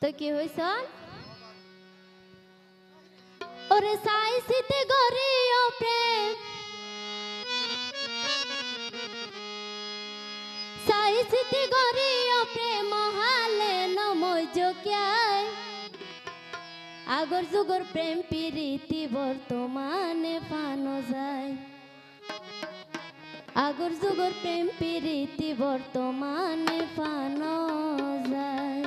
তো কি হইছ ওরে সাইসিতে গরিও প্রেম সাইসিতে গরিও প্রেম হালে নময় জোক্যায় আগর যুগর প্রেম প্রীতি বর্তমানে পানো যায় আগর যুগর প্রেম প্রীতি বর্তমানে পানো যায়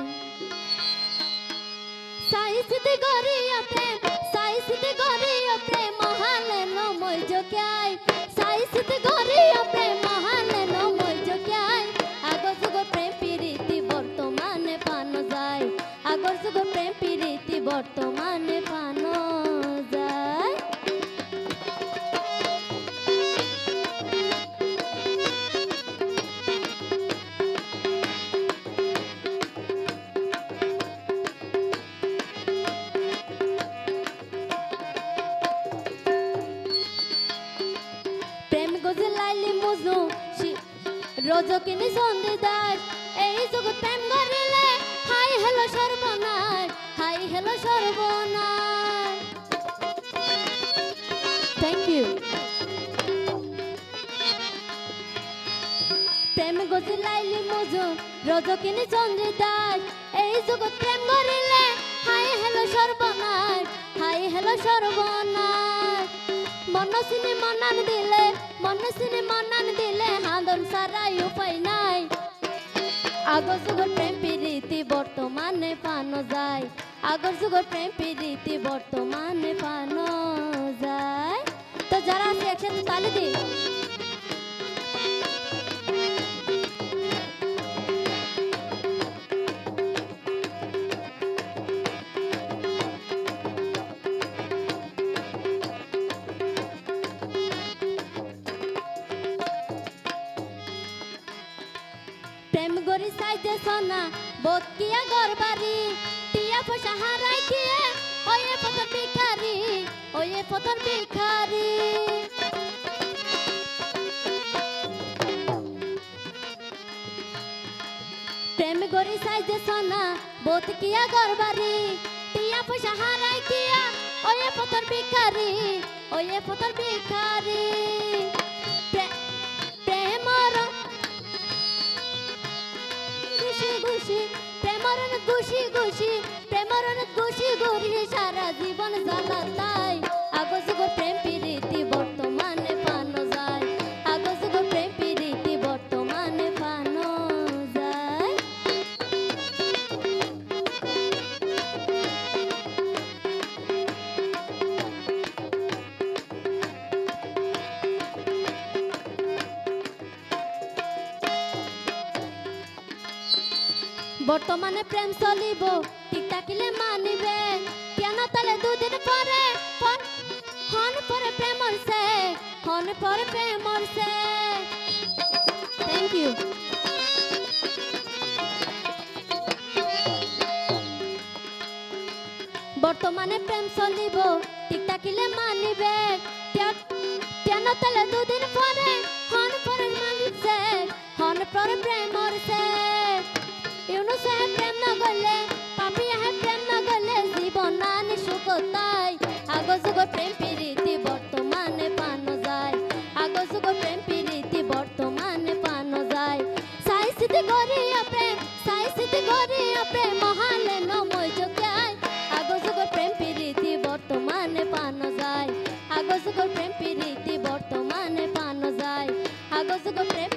সাইসিতে গরিও প্রেম সাইসিতে গরিও প্রেম হালে নময় জোক্যায় সাইসিতে গরিও প্রেম হালে নময় জোক্যায় আগর যুগর প্রেম প্রীতি বর্তমানে পানো যায় আগর যুগর প্রেম প্রীতি বর্তমানে পানো যায় প্রেম গজলাইলি মুজু রজকিনী সন্ধিদাস এই জগৎ প্রেম গরিলে হাই হ্যালো সর্বনাশ হাই হ্যালো সর্বনাশ থ্যাংক ইউ প্রেম গজলাইলি মুজু রজকিনী সন্ধিদাস এই জগৎ প্রেম গরিলে হাই হ্যালো সর্বনাশ হাই হ্যালো সর্বনাশ মনসিনী মনান দিলে হাঁদন সারাই উপায় নাই আগর যুগর প্রেম প্রীতি বর্তমানে পানো যায় আগর যুগর প্রেম প্রীতি বর্তমানে পানো যায় তো যারা আছে একসাথে তালি দিই প্রেম গরি সাইজে সোনা বোধ কিয়া গরবারি টিয়া পয়সা হারাই কিয়ে ওয়ে পতর ভিখারি প্রেম গরি সাইজে সোনা বোধ কিয়া গরবারি টিয়া পয়সা হারাই কিয়া ওয়ে পতর ভিখারি প্রেমরন খুশি গরি সারা জীবন জ্বালাতাই আগর যুগর প্রেম প্রীতি বর্তমানে পানো যায় আগর যুগর প্রেম প্রীতি বর্তমানে পানো যায় বর্তমানে প্রেম চলিব ঠিক থাকিলে মানিবে কেন তালে দুদিন পরে হন পরে প্রেম মরছে থ্যাংক ইউ বর্তমানে প্রেম চলিব ঠিক থাকিলে মানিবে কেন তালে দুদিন পরে হন পরে প্রেম মরছে ইউনুসে প্রেম না গলে পাপিয়া প্রেম না গলে জীবন নানি সুখতাই আগর যুগর প্রেম প্রীতি বর্তমানে পানো যায় আগর যুগর প্রেম প্রীতি বর্তমানে পানো যায় সাইসিতে গরিয়া প্রেম মহালে নময় জোক্যায় আগর যুগর প্রেম প্রীতি বর্তমানে পানো যায় আগর যুগর প্রেম প্রীতি বর্তমানে পানো যায় আগর যুগর প্রেম